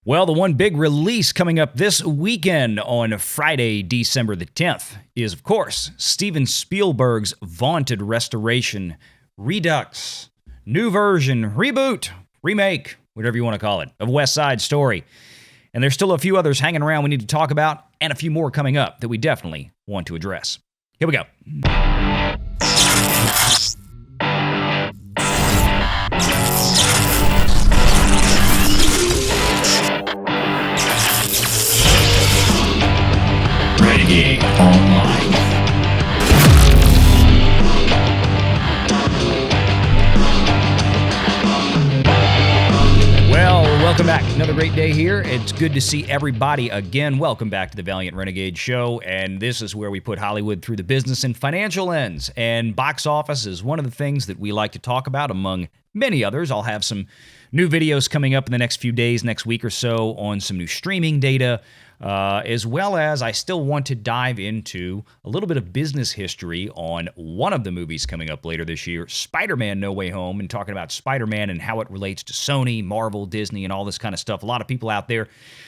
Well, the one big release coming up this weekend on Friday, December the 10th, is, of course, Steven Spielberg's vaunted restoration, Redux, new version, reboot, remake, whatever you want to call it, of West Side Story. And there's still a few others hanging around we need to talk about, and a few more coming up that we definitely want to address. Here we go. Renegade Online. Well, welcome back. Another great day here. It's good to see everybody again. Welcome back to the Valiant Renegade Show, and this is where we put Hollywood through the business and financial lens. And box office is one of the things that we like to talk about, among many others. I'll have some new videos coming up in the next few days, next week or so, on some new streaming data, as well as I still want to dive into a little bit of business history on one of the movies coming up later this year, Spider-Man No Way Home, and talking about Spider-Man and how it relates to Sony, Marvel, Disney, and all this kind of stuff. A lot of people out there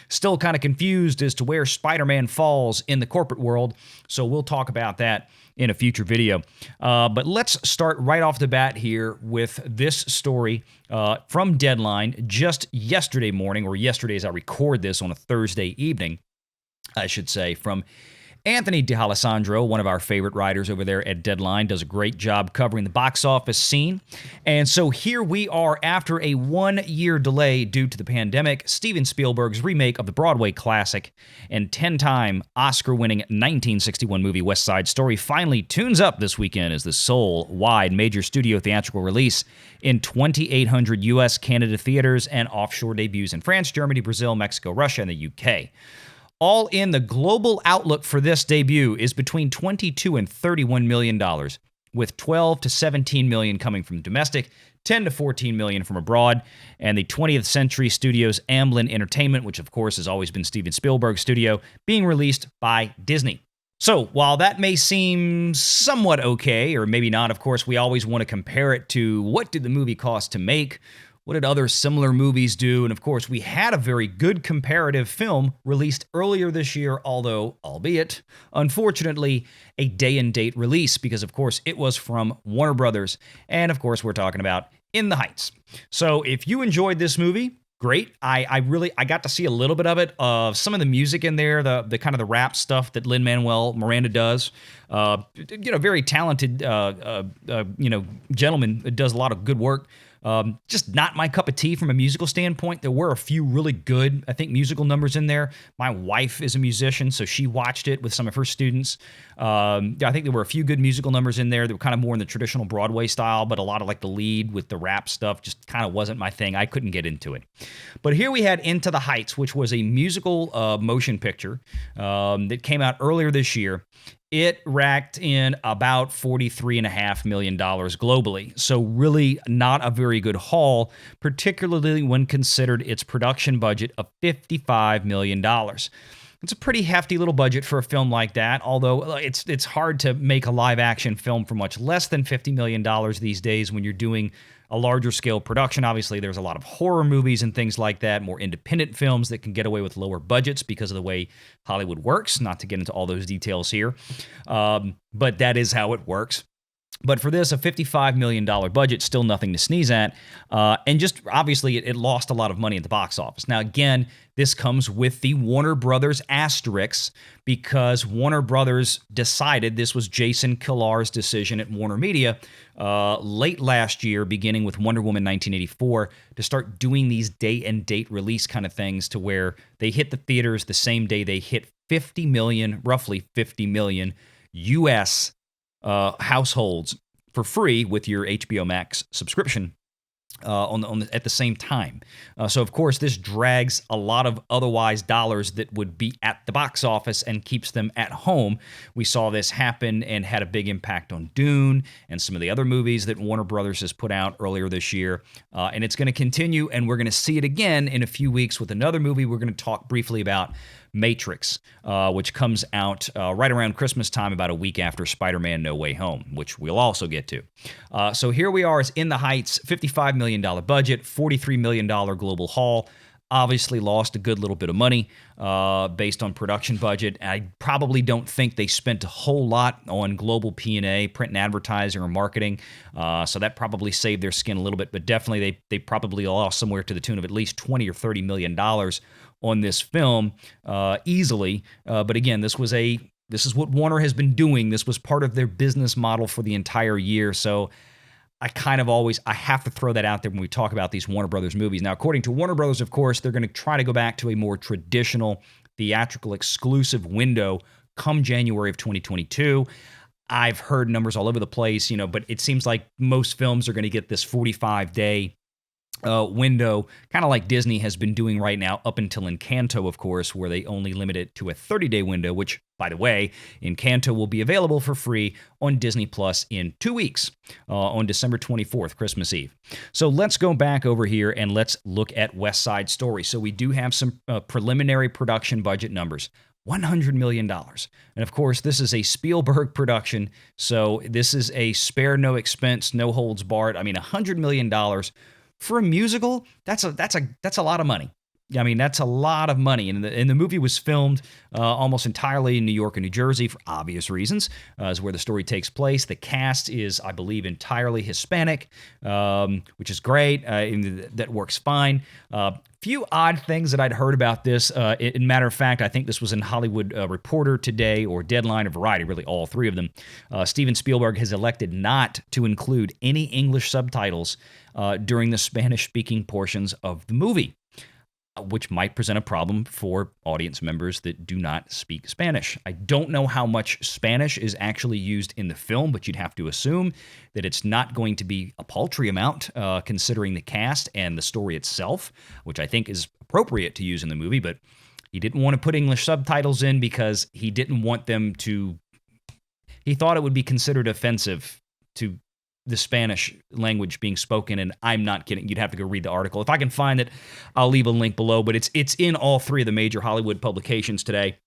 still kind of confused as to where Spider-Man falls in the corporate world, so we'll talk about that in a future video. But let's start right off the bat here with this story from Deadline just yesterday morning, or yesterday as I record this on a Thursday evening, I should say, from Anthony D'Alessandro, one of our favorite writers over there at Deadline, does a great job covering the box office scene. And so here we are after a 1-year delay due to the pandemic. Steven Spielberg's remake of the Broadway classic and 10-time Oscar-winning 1961 movie West Side Story finally tunes up this weekend as the sole wide major studio theatrical release in 2,800 U.S., Canada theaters and offshore debuts in France, Germany, Brazil, Mexico, Russia, and the UK. All in, the global outlook for this debut is between $22 and $31 million, with $12 to $17 million coming from domestic, $10 to $14 million from abroad, and the 20th Century Studios Amblin Entertainment, which of course has always been Steven Spielberg's studio, being released by Disney. So while that may seem somewhat okay, or maybe not, of course, we always want to compare it to what did the movie cost to make. What did other similar movies do? And of course, we had a very good comparative film released earlier this year, although, albeit, unfortunately, a day-and-date release, because of course, it was from Warner Brothers. And of course, we're talking about In the Heights. So if you enjoyed this movie, great. I got to see a little bit of it, of some of the music in there, the kind of the rap stuff that Lin-Manuel Miranda does. Very talented, gentleman that does a lot of good work. Just not my cup of tea from a musical standpoint. There were a few really good, I think, musical numbers in there. My wife is a musician, so she watched it with some of her students. I think there were a few good musical numbers in there that were kind of more in the traditional Broadway style, but a lot of like the lead with the rap stuff just kind of wasn't my thing. I couldn't get into it. But here we had Into the Heights, which was a musical motion picture that came out earlier this year. It racked in about $43.5 million globally, so really not a very good haul, particularly when considered its production budget of $55 million. It's a pretty hefty little budget for a film like that, although it's hard to make a live-action film for much less than $50 million these days when you're doing a larger scale production. Obviously, there's a lot of horror movies and things like that, more independent films that can get away with lower budgets because of the way Hollywood works, not to get into all those details here. But that is how it works. But for this, a $55 million budget, still nothing to sneeze at. And just obviously, it lost a lot of money at the box office. Now, again, this comes with the Warner Brothers asterisk, because Warner Brothers decided, this was Jason Killar's decision at Warner Media late last year, beginning with Wonder Woman 1984, to start doing these day-and-date release kind of things to where they hit the theaters the same day they hit 50 million, roughly 50 million U.S. Households for free with your HBO Max subscription at the same time. So, of course, this drags a lot of otherwise dollars that would be at the box office and keeps them at home. We saw this happen and had a big impact on Dune and some of the other movies that Warner Brothers has put out earlier this year. And it's going to continue, and we're going to see it again in a few weeks with another movie we're going to talk briefly about, Matrix, which comes out right around Christmas time, about a week after Spider-Man No Way Home, which we'll also get to. So here we are, is In the Heights, $55 million budget, $43 million global haul. obviously lost a good little bit of money based on production budget. I probably don't think they spent a whole lot on global P&A, print and advertising, or marketing. So that probably saved their skin a little bit. But definitely they probably lost somewhere to the tune of at least $20 or $30 million on this film easily. But again, this is what Warner has been doing. This was part of their business model for the entire year. So I have to throw that out there when we talk about these Warner Brothers movies. Now, according to Warner Brothers, of course, they're going to try to go back to a more traditional theatrical exclusive window come January of 2022. I've heard numbers all over the place, but it seems like most films are going to get this 45-day window, kind of like Disney has been doing right now up until ENCANTO, of course, where they only limit it to a 30-day window, which, by the way, ENCANTO will be available for free on Disney Plus in 2 weeks, on December 24th, Christmas Eve. So let's go back over here and let's look at West Side Story. So we do have some preliminary production budget numbers. $100 million. And of course, this is a Spielberg production, so this is a spare no expense, no holds barred. I mean, $100 million for a musical, that's a lot of money. I mean, that's a lot of money. And the movie was filmed almost entirely in New York and New Jersey for obvious reasons, is where the story takes place. The cast is, I believe, entirely Hispanic, which is great. That works fine. Few odd things that I'd heard about this. In matter of fact, I think this was in Hollywood Reporter today, or Deadline, or Variety, really all three of them. Steven Spielberg has elected not to include any English subtitles during the Spanish-speaking portions of the movie, which might present a problem for audience members that do not speak Spanish. I don't know how much Spanish is actually used in the film, but you'd have to assume that it's not going to be a paltry amount, considering the cast and the story itself, which I think is appropriate to use in the movie, but he didn't want to put English subtitles in because he didn't want them to... He thought it would be considered offensive to the Spanish language being spoken, and I'm not kidding. You'd have to go read the article. If I can find it, I'll leave a link below, but it's in all three of the major Hollywood publications today.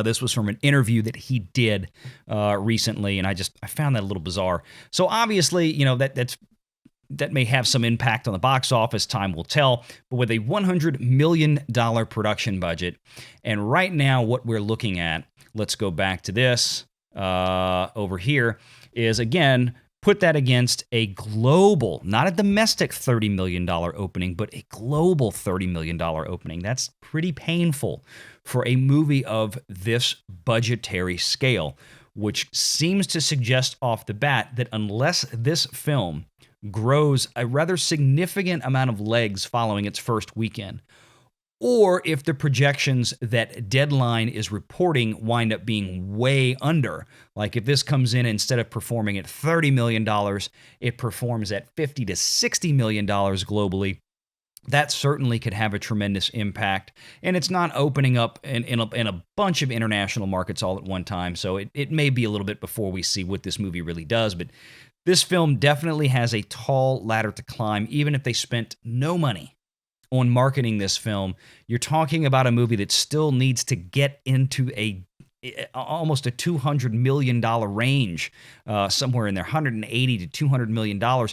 This was from an interview that he did recently, and I found that a little bizarre. So obviously, that may have some impact on the box office. Time will tell. But with a $100 million production budget, and right now what we're looking at, let's go back to this over here, is again, put that against a global, not a domestic $30 million opening, but a global $30 million opening. That's pretty painful for a movie of this budgetary scale, which seems to suggest off the bat that unless this film grows a rather significant amount of legs following its first weekend, or if the projections that Deadline is reporting wind up being way under, like if this comes in instead of performing at $30 million, it performs at $50 to $60 million globally, that certainly could have a tremendous impact. And it's not opening up in a bunch of international markets all at one time, so it may be a little bit before we see what this movie really does, but this film definitely has a tall ladder to climb, even if they spent no money on marketing this film. You're talking about a movie that still needs to get into almost a $200 million range, somewhere in there, $180 to $200 million,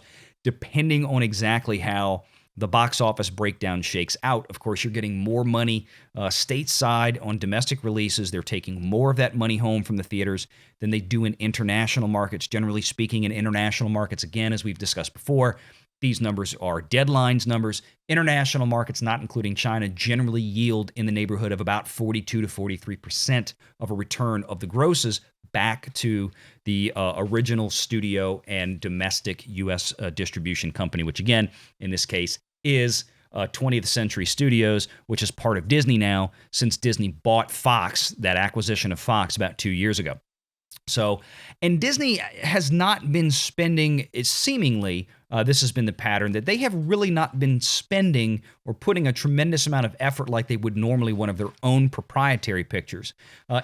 depending on exactly how the box office breakdown shakes out. Of course, you're getting more money stateside on domestic releases. They're taking more of that money home from the theaters than they do in international markets. Generally speaking, in international markets, again, as we've discussed before, these numbers are Deadline's numbers. International markets, not including China, generally yield in the neighborhood of about 42 to 43% of a return of the grosses back to the original studio and domestic U.S. Distribution company, which again, in this case, is 20th Century Studios, which is part of Disney now, since Disney bought Fox, that acquisition of Fox, about 2 years ago. So, and Disney has not been spending, seemingly, this has been the pattern, that they have really not been spending or putting a tremendous amount of effort like they would normally one of their own proprietary pictures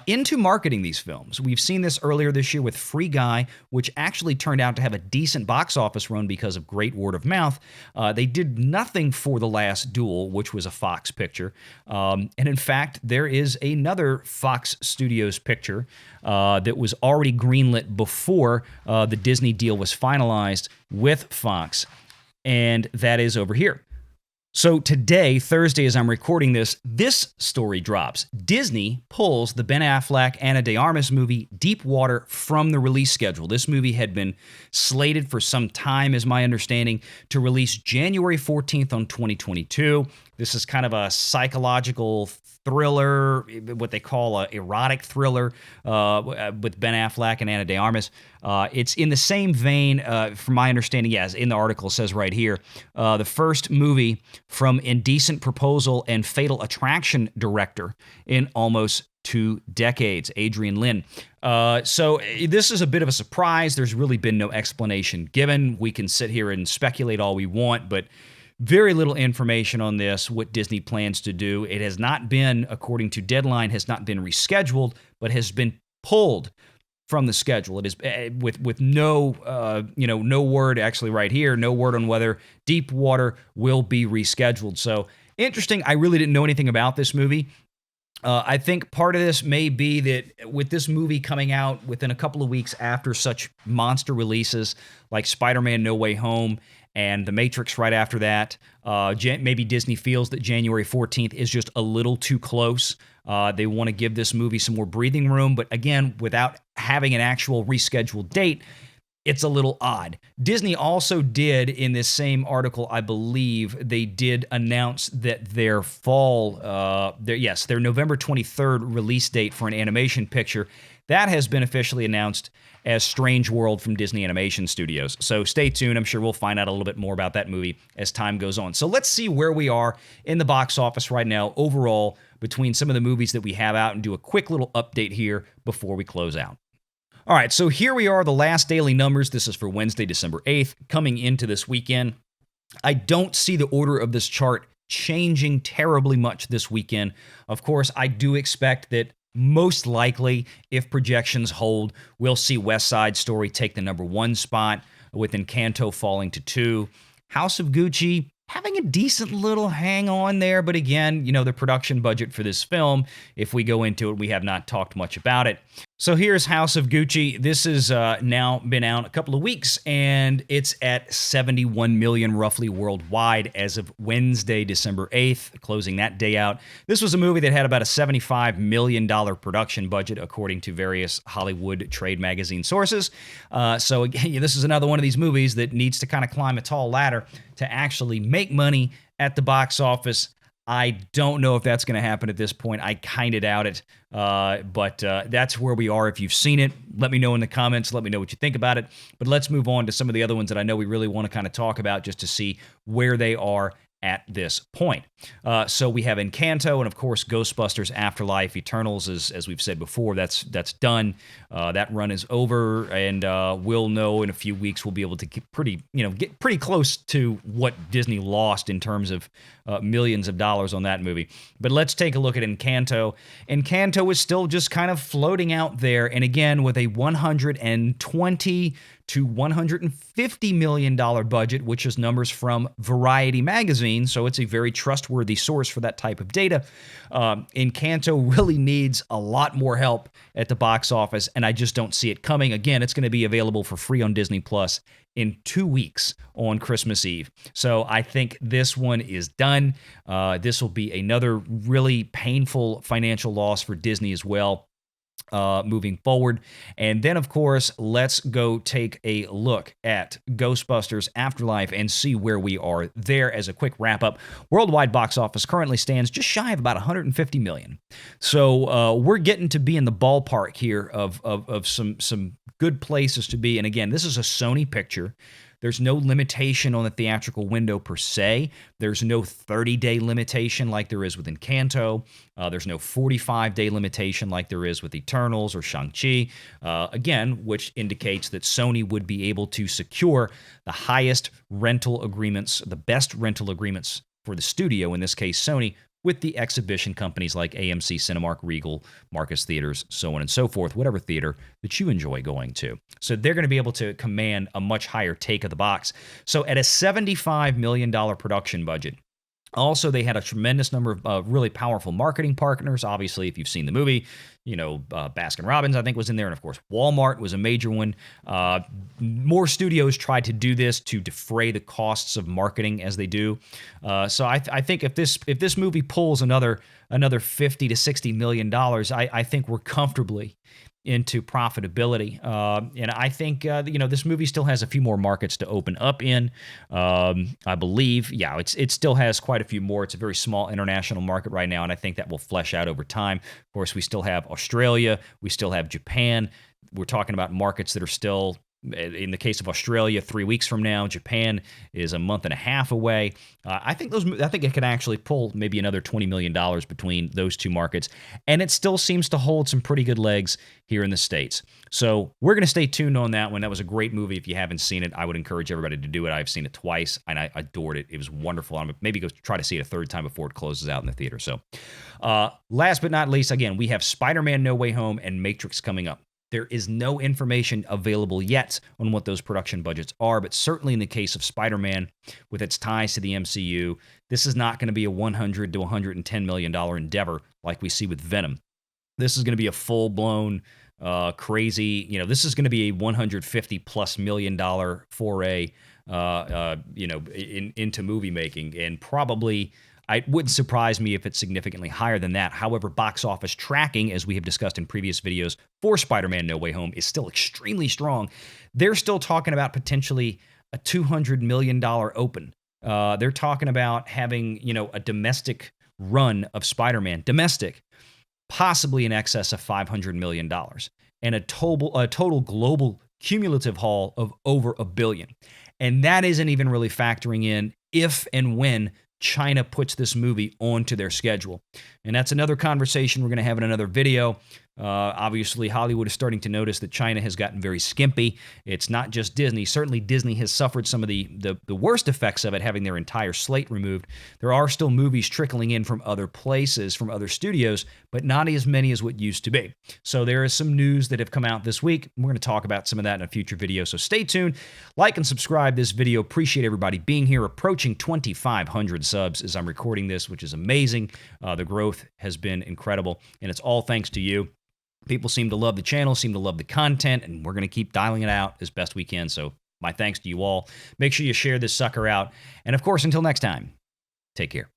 into marketing these films. We've seen this earlier this year with Free Guy, which actually turned out to have a decent box office run because of great word of mouth. They did nothing for The Last Duel, which was a Fox picture. And in fact, there is another Fox Studios picture that was already greenlit before the Disney deal was finalized with Fox, and that is over here. So today, Thursday, as I'm recording this, this story drops. Disney pulls the Ben Affleck, Ana de Armas movie Deep Water from the release schedule. This movie had been slated for some time, is my understanding, to release January 14th on 2022. This is kind of a psychological thriller, what they call a erotic thriller with Ben Affleck and Ana de Armas. It's in the same vein, from my understanding, yes, in the article it says right here, the first movie from Indecent Proposal and Fatal Attraction director in almost 2 decades, Adrian Lyne. So this is a bit of a surprise. There's really been no explanation given. We can sit here and speculate all we want, but very little information on this, what Disney plans to do. It has not been, according to Deadline, has not been rescheduled, but has been pulled from the schedule. It is with no, no word actually right here, no word on whether Deep Water will be rescheduled. So interesting. I really didn't know anything about this movie. I think part of this may be that with this movie coming out within a couple of weeks after such monster releases like Spider-Man No Way Home and The Matrix right after that, maybe Disney feels that January 14th is just a little too close. They want to give this movie some more breathing room, but again, without having an actual rescheduled date, it's a little odd. Disney also did, in this same article, I believe, they did announce that their their November 23rd release date for an animation picture, that has been officially announced as Strange World from Disney Animation Studios. So stay tuned. I'm sure we'll find out a little bit more about that movie as time goes on. So let's see where we are in the box office right now overall between some of the movies that we have out and do a quick little update here before we close out. All right, so here we are, the last daily numbers. This is for Wednesday, December 8th, coming into this weekend. I don't see the order of this chart changing terribly much this weekend. Of course, I do expect that most likely, if projections hold, we'll see West Side Story take the number 1 spot, with Encanto falling to 2. House of Gucci having a decent little hang on there, but again, the production budget for this film, if we go into it, we have not talked much about it. So here's House of Gucci. This has now been out a couple of weeks, and it's at 71 million roughly worldwide as of Wednesday, December 8th, closing that day out. This was a movie that had about a $75 million production budget, according to various Hollywood trade magazine sources. So again, this is another one of these movies that needs to kind of climb a tall ladder to actually make money at the box office. I don't know if that's going to happen at this point. I kind of doubt it, but that's where we are. If you've seen it, let me know in the comments. Let me know what you think about it. But let's move on to some of the other ones that I know we really want to kind of talk about just to see where they are at this point. So we have Encanto and, of course, Ghostbusters Afterlife. Eternals, as we've said before, that's done. That run is over, and we'll know in a few weeks. We'll be able to get pretty close to what Disney lost in terms of millions of dollars on that movie. But let's take a look at Encanto. Encanto is still just kind of floating out there, and again, with a $120 to $150 million budget, which is numbers from Variety magazine, so it's a very trustworthy source for that type of data. Encanto really needs a lot more help at the box office, and I just don't see it coming. Again, it's going to be available for free on Disney Plus in 2 weeks on Christmas Eve. So I think this one is done. This will be another really painful financial loss for Disney as well. Moving forward. And then, of course, let's go take a look at Ghostbusters Afterlife and see where we are there as a quick wrap-up. Worldwide box office currently stands just shy of about $150 million. So we're getting to be in the ballpark here of some good places to be. And again, this is a Sony picture. There's no limitation on the theatrical window per se. There's no 30-day limitation like there is with Encanto. There's no 45-day limitation like there is with Eternals or Shang-Chi. Again, which indicates that Sony would be able to secure the highest rental agreements, the best rental agreements for the studio, in this case Sony, with the exhibition companies like AMC, Cinemark, Regal, Marcus Theaters, so on and so forth, whatever theater that you enjoy going to. So they're going to be able to command a much higher take of the box. So at a $75 million production budget, also, they had a tremendous number of really powerful marketing partners. Obviously, if you've seen the movie, Baskin Robbins, I think, was in there. And of course, Walmart was a major one. More studios tried to do this to defray the costs of marketing as they do. So I think if this movie pulls another $50 to $60 million, I think we're comfortably into profitability. And I think, this movie still has a few more markets to open up in. I believe, it still has quite a few more. It's a very small international market right now, and I think that will flesh out over time. Of course, we still have Australia. We still have Japan. We're talking about markets that are still, in the case of Australia, 3 weeks from now. Japan is a month and a half away. I think it can actually pull maybe another $20 million between those two markets, and it still seems to hold some pretty good legs here in the States. So we're going to stay tuned on that one. That was a great movie. If you haven't seen it, I would encourage everybody to do it. I've seen it twice, and I adored it. It was wonderful. I'm maybe go try to see it a third time before it closes out in the theater. So last but not least, again, we have Spider-Man No Way Home and Matrix coming up. There is no information available yet on what those production budgets are, but certainly in the case of Spider-Man, with its ties to the MCU, this is not going to be a $100 to $110 million endeavor like we see with Venom. This is going to be a full-blown, crazy, this is going to be a $150+ million foray, into movie making, and probably, it wouldn't surprise me if it's significantly higher than that. However, box office tracking, as we have discussed in previous videos for Spider-Man No Way Home, is still extremely strong. They're still talking about potentially a $200 million open. They're talking about having, a domestic run of Spider-Man, possibly in excess of $500 million, and a total global cumulative haul of over $1 billion. And that isn't even really factoring in if and when China puts this movie onto their schedule. And that's another conversation we're going to have in another video. Obviously, Hollywood is starting to notice that China has gotten very skimpy. It's not just Disney. Certainly, Disney has suffered some of the worst effects of it, having their entire slate removed. There are still movies trickling in from other places, from other studios, but not as many as what used to be. So there is some news that have come out this week. We're going to talk about some of that in a future video, so stay tuned. Like and subscribe this video. Appreciate everybody being here. Approaching 2,500 subs as I'm recording this, which is amazing. The growth has been incredible, and it's all thanks to you. People seem to love the channel, seem to love the content, and we're going to keep dialing it out as best we can. So my thanks to you all. Make sure you share this sucker out. And of course, until next time, take care.